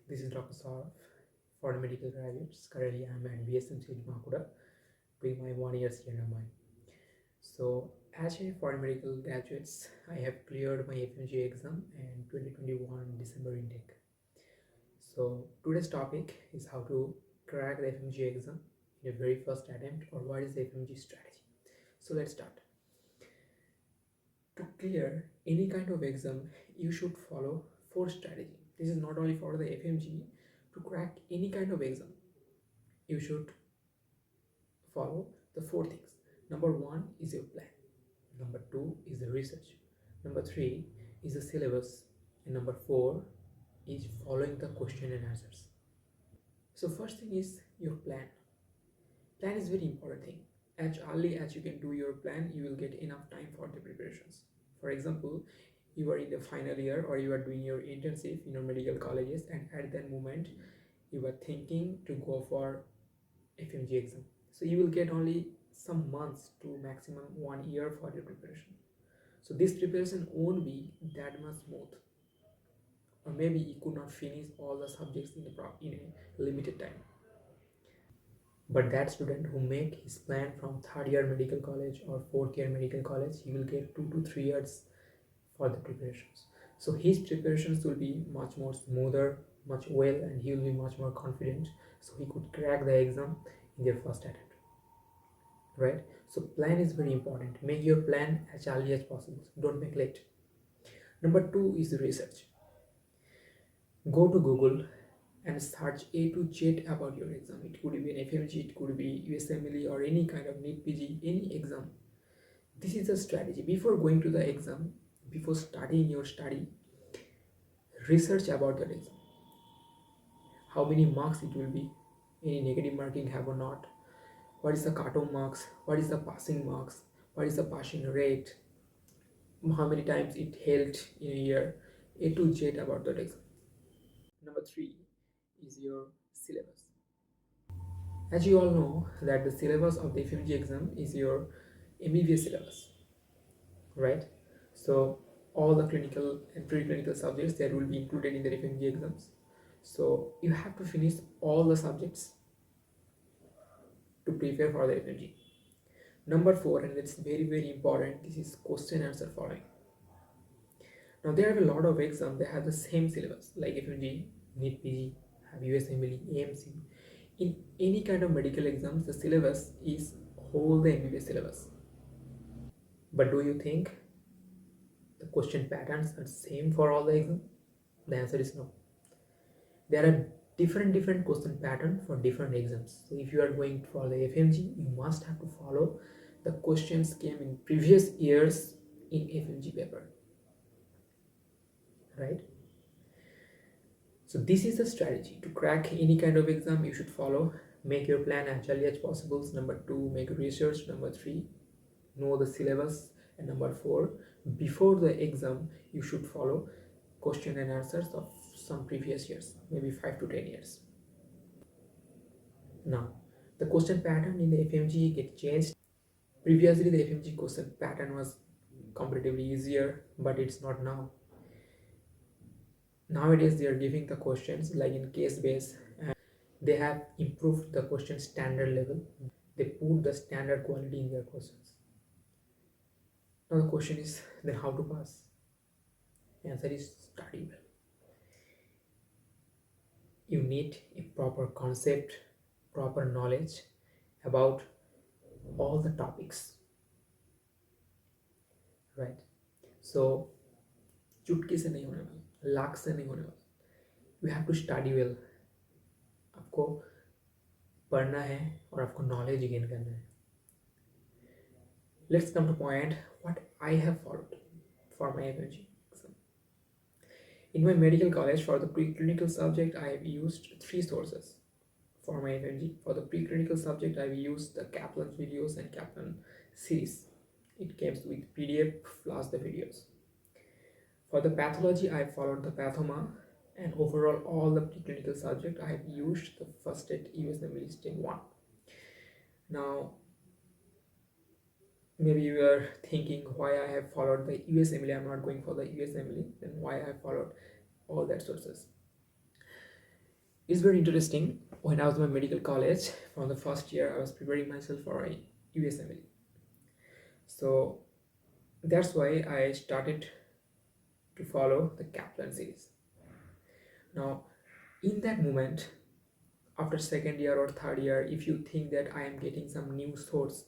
This is Dr. Saurabh for medical graduates. Currently, I'm at BSMC in Makuda doing my 1 year CNMI. So, as a foreign medical graduates, I have cleared my Fmge exam and 2021 December intake. So, today's topic is how to crack the Fmge exam in a very first attempt, or what is the Fmge strategy. So, let's start. To clear any kind of exam, you should follow 4 strategies. This is not only for the Fmge. To crack any kind of exam, you should follow the 4 things. Number 1 is your plan. Number 2 is the research. Number 3 is the syllabus. And number 4 is following the question and answers. So first thing is your plan. Plan is very important thing. As early as you can do your plan, you will get enough time for the preparations. For example, you are in the final year or you are doing your internship in your medical colleges, and at that moment you are thinking to go for Fmge exam. So you will get only some months to maximum 1 year for your preparation. So this preparation won't be that much smooth, or maybe you could not finish all the subjects in a limited time. But that student who make his plan from 3rd year medical college or 4th year medical college, he will get 2 to 3 years for the preparations. So his preparations will be much more smoother, much well, and he will be much more confident, so he could crack the exam in their first attempt. Right? So plan is very important. Make your plan as early as possible. Don't make late. Number 2 is the research. Go to Google and search A to Z about your exam. It could be an Fmge, it could be USMLE, or any kind of NEET PG, any exam. This is a strategy. Before going to the exam, before starting your study, research about that exam. How many marks it will be, any negative marking have or not, what is the cutoff marks, what is the passing marks, what is the passing rate, how many times it held in a year, A to Z about that exam. Number 3 is your syllabus. As you all know that the syllabus of the Fmge exam is your MBBS syllabus, right? So all the clinical and preclinical subjects that will be included in the Fmge exams. So you have to finish all the subjects to prepare for the Fmge. Number 4, and it's very important, this is question answer following. Now there are a lot of exams that have the same syllabus like Fmge, NEET PG, have USMLE, AMC. In any kind of medical exams, the syllabus is whole the MBBS syllabus. But do you think the question patterns are same for all the exams? The answer is no. There are different question pattern for different exams. So if you are going for the Fmge, you must have to follow the questions came in previous years in Fmge paper, right? So this is the strategy to crack any kind of exam. You should follow. Make your plan as early as possible. Number 2, make research. Number 3, know the syllabus. And number 4, before the exam, you should follow question and answers of some previous years, maybe 5 to 10 years. Now, the question pattern in the Fmge get changed. Previously, the Fmge question pattern was comparatively easier, but it's not now. Nowadays, they are giving the questions like in case base, and they have improved the question standard level. They put the standard quality in their questions. Now the question is, then how to pass? The answer is study well. You need a proper concept, proper knowledge about all the topics, right? So चुटकी से नहीं होने वाला, लाख से नहीं होने वाला. You have to study well. आपको पढ़ना है और आपको knowledge gain करना है. Let's come to point what I have followed for my Fmge exam. In my medical college, for the preclinical subject, I have used 3 sources for my Fmge. For the preclinical subject, I have used the Kaplan videos and Kaplan series. It comes with PDF plus the videos. For the pathology, I followed the Pathoma, and overall all the preclinical subject I have used the first at USMLE stage 1. Now maybe you are thinking why I have followed the USMLE, I'm not going for the USMLE, then why I have followed all that sources. It's very interesting. When I was in my medical college, from the first year, I was preparing myself for a USMLE. So that's why I started to follow the Kaplan series. Now, in that moment, after second year or third year, if you think that I am getting some new source,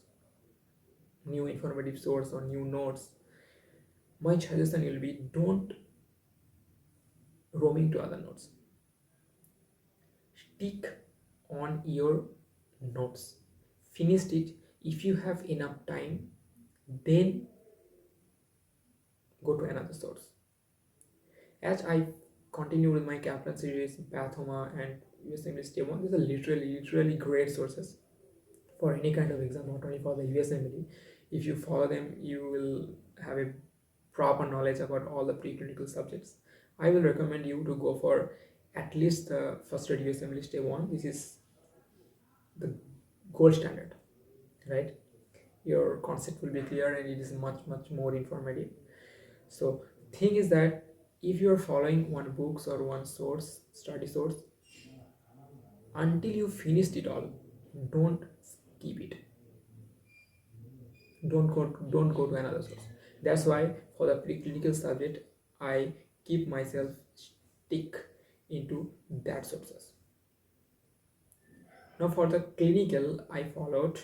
new informative source or new notes, my suggestion will be don't roaming to other notes. Stick on your notes. Finished it. If you have enough time, then go to another source. As I continue with my Kaplan series, Pathoma and USMLE Step 1, these are literally great sources for any kind of exam, not only for the USMLE. If you follow them, you will have a proper knowledge about all the preclinical subjects. I will recommend you to go for at least the first year USMLE Step 1. This is the gold standard, right? Your concept will be clear and it is much more informative. So thing is that if you are following one books or one source, study source, until you finished it all, don't skip it. Don't go to another source. That's why for the preclinical subject, I keep myself stick into that sources. Now for the clinical, I followed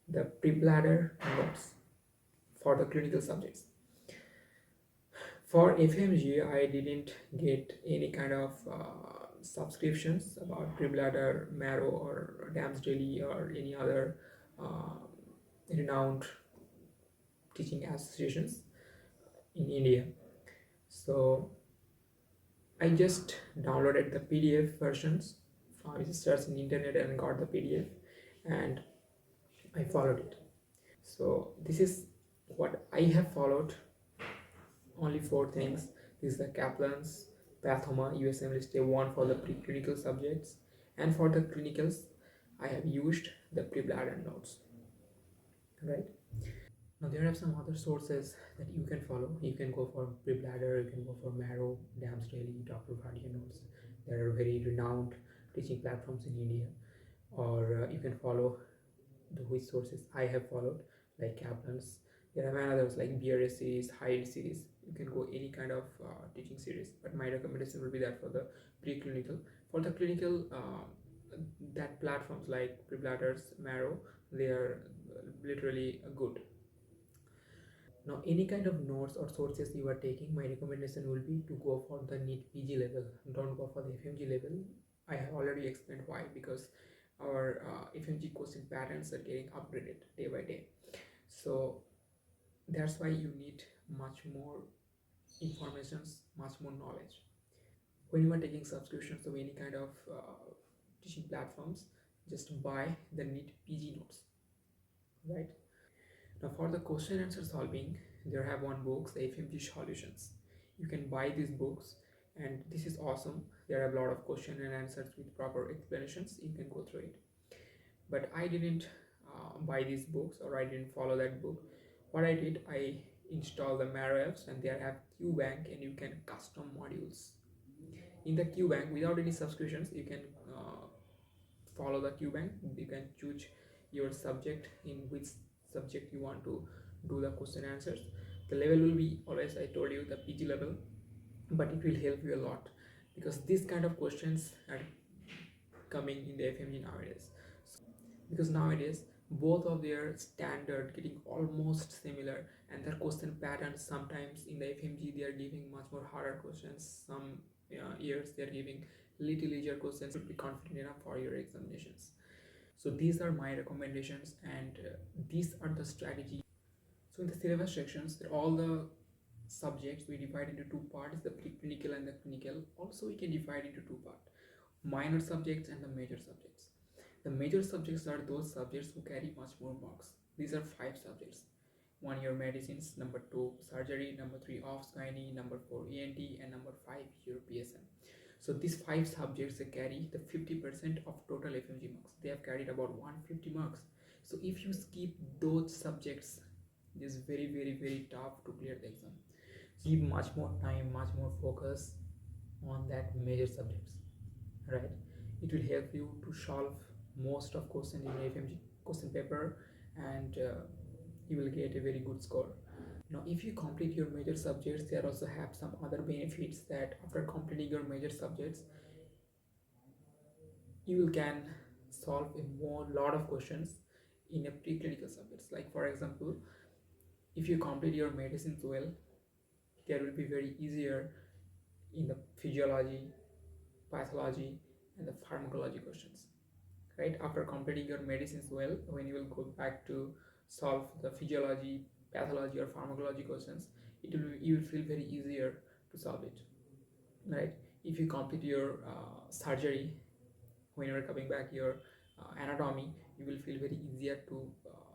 the pre-bladder notes for the clinical subjects. For Fmge, I didn't get any kind of subscriptions about pre-bladder, Marrow, or Dams Daily, or any other uh, renowned teaching associations in India. So I just downloaded the PDF versions. I just searched in the internet and got the PDF, and I followed it. So this is what I have followed. Only four things. This is the Kaplan's, Pathoma, USM Step 1 for the preclinical subjects, and for the clinicals, I have used the pre-bladder notes. Right. Now there are some other sources that you can follow. You can go for pre-bladder, you can go for Marrow, Dams Daily, Dr. Bhatia notes. There are very renowned teaching platforms in India. Or you can follow the which sources I have followed, like Kaplan's. There are many others like BRS series, Hyde series. You can go any kind of teaching series, but my recommendation will be that for the preclinical. For the clinical, that platforms like Prebladders, Marrow, they are literally good. Now, any kind of notes or sources you are taking, my recommendation will be to go for the NEET PG level. Don't go for the FMG level. I have already explained why, because our FMG question patterns are getting upgraded day by day. So that's why you need much more informations, much more knowledge. When you are taking subscriptions of any kind of teaching platforms, just buy the NEET PG notes, right? Now for the question answer solving, there have one books, the FMG solutions. You can buy these books and this is awesome. There are a lot of question and answers with proper explanations. You can go through it. But I didn't buy these books, or I didn't follow that book. What I did, I installed the Marrow apps, and there have QBank and you can custom modules. In the QBank, without any subscriptions, you can follow the QBank. You can choose your subject, in which subject you want to do the question answers. The level will be always, I told you, the PG level, but it will help you a lot because this kind of questions are coming in the FMG nowadays. Because nowadays both of their standard getting almost similar, and their question patterns, sometimes in the FMG they are giving much more harder questions, some years they are giving little easier questions. You should be confident enough for your examinations. So these are my recommendations, and these are the strategies. So in the syllabus sections, all the subjects we divide into two parts, the preclinical and the clinical. Also we can divide into two parts, minor subjects and the major subjects. The major subjects are those subjects who carry much more marks. These are five subjects. One your medicines, number two surgery, number three obs gynae, number four ENT, and number five your PSM. So these five subjects they carry the 50% of total FMG marks. They have carried about 150 marks. So if you skip those subjects, it is very tough to clear the exam. So give much more time, much more focus on that major subjects, right? it will help you to solve most of questions in Fmge question paper, and you will get a very good score. Now if you complete your major subjects, there also have some other benefits, that after completing your major subjects you can solve a lot of questions in a preclinical subjects. Like for example, if you complete your medicines well, there will be very easier in the physiology, pathology, and the pharmacology questions. Right after completing your medicines well, when you will go back to solve the physiology, pathology, or pharmacology questions, you will feel very easier to solve it. Right, if you complete your surgery, when you are coming back your anatomy, you will feel very easier to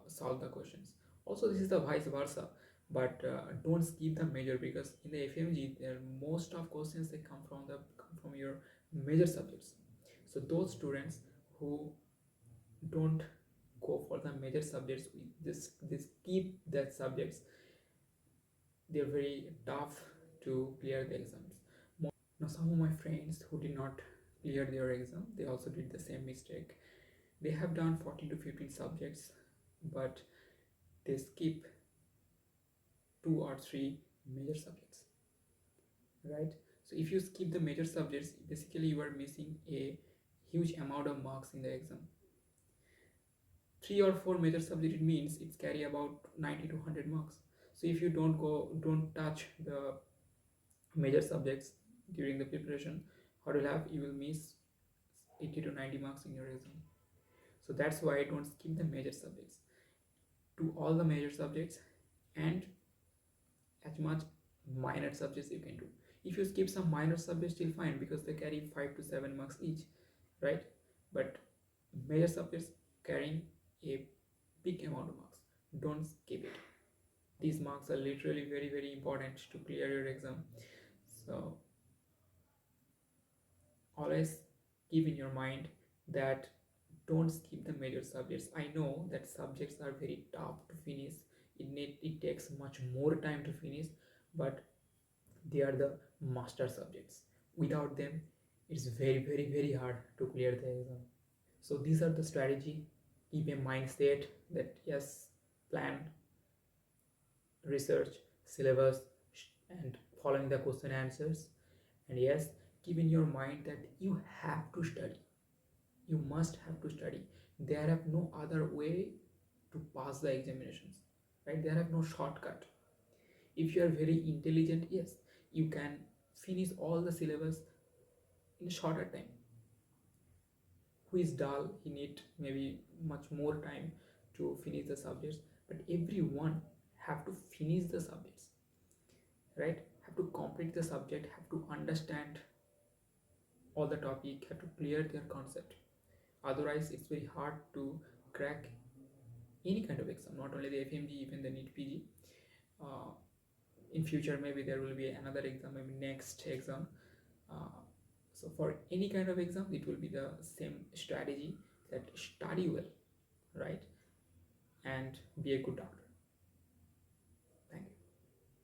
solve the questions. Also this is the vice versa, but don't skip the major, because in the Fmge there most of questions they come from your major subjects. So those students who don't go for the major subjects, they skip that subjects, they're very tough to clear the exams. Now some of my friends who did not clear their exam, they also did the same mistake. They have done 14 to 15 subjects, but they skip 2 or 3 major subjects. Right, so if you skip the major subjects, basically you are missing a huge amount of marks in the exam. 3 or 4 major subjects, it means it's carry about 90 to 100 marks. So if you don't touch the major subjects during the preparation, what will happen, you will miss 80 to 90 marks in your exam. So that's why I don't skip the major subjects. Do all the major subjects and as much minor subjects you can do. If you skip some minor subjects, still fine, because they carry 5 to 7 marks each, right? But major subjects carrying a big amount of marks, don't skip it. These marks are literally very important to clear your exam. So always keep in your mind that don't skip the major subjects. I know that subjects are very tough to finish, it takes much more time to finish, but they are the master subjects. Without them, it's very hard to clear the exam. So these are the strategy. Keep a mindset that yes, plan, research, syllabus, and following the question answers. And yes, keep in your mind that you have to study. You must have to study. There are no other way to pass the examinations. Right? There are no shortcut. If you are very intelligent, yes, you can finish all the syllabus in a shorter time. Who is dull, he need maybe much more time to finish the subjects, but everyone have to finish the subjects, right? Have to complete the subject, have to understand all the topic, have to clear their concept. Otherwise it's very hard to crack any kind of exam, not only the Fmge, even the NEET PG. In future maybe there will be another exam, maybe next exam. So for any kind of exam, it will be the same strategy, that study well, right, and be a good doctor.